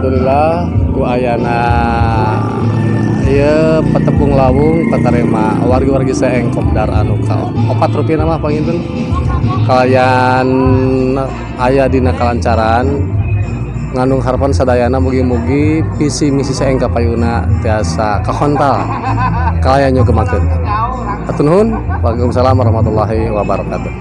Alhamdulillah ku ayana ieu petepung lawung patarema wargi-wargi saeng kopdar anu ka 4 rupiah mah panginten kalayan aya dina kalancaran ngandung harapan sadayana mugi-mugi visi misi saeng ka payuna tiasa kahontal kalayan nyogemakeun. Hatur nuhun. Waalaikumsalam warahmatullahi wabarakatuh.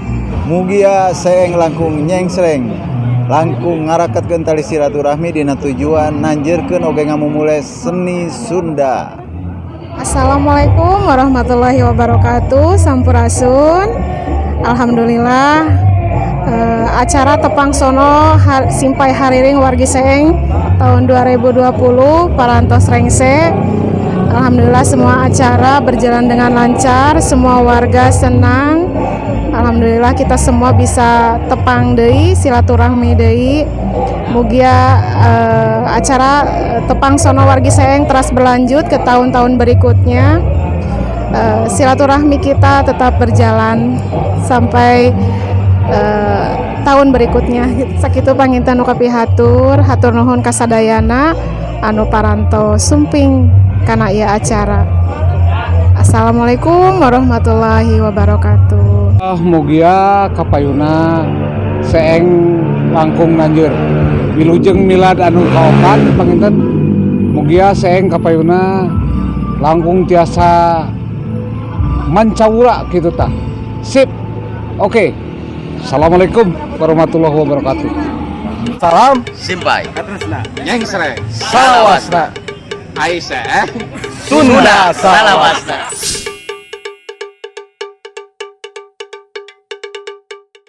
Mugia saeng langkung nyengsreng langkung ngaraketkeun tali silaturahmi dina tujuan nanjeurkeun oge ngamumule seni Sunda. Assalamualaikum warahmatullahi wabarakatuh. Sampurasun. Alhamdulillah acara Tepang Sono Simpai Hariring Wargi Seeng tahun 2020 Parantos Rengse. Alhamdulillah semua acara berjalan dengan lancar, semua warga senang. Alhamdulillah kita semua bisa tepang deui, silaturahmi deui. Mugia acara Tepang Sono Wargi Seeng terus berlanjut ke tahun-tahun berikutnya. Silaturahmi kita tetap berjalan sampai tahun berikutnya. Sakitu panginten nu kapihatur, hatur nuhun kasadayana anu paranto sumping kana ieu acara. Assalamualaikum warahmatullahi wabarakatuh. Mugia kapayuna seeng langkung nanjeur wilujeng milad anu kaopat panginten mugia seeng kapayuna langkung tiasa mancawura kitu tah. Sip. Oke. Assalamualaikum warahmatullahi wabarakatuh. Salam Simpai Nyengsreng Salawasna Aisyah Sunda Salawasna.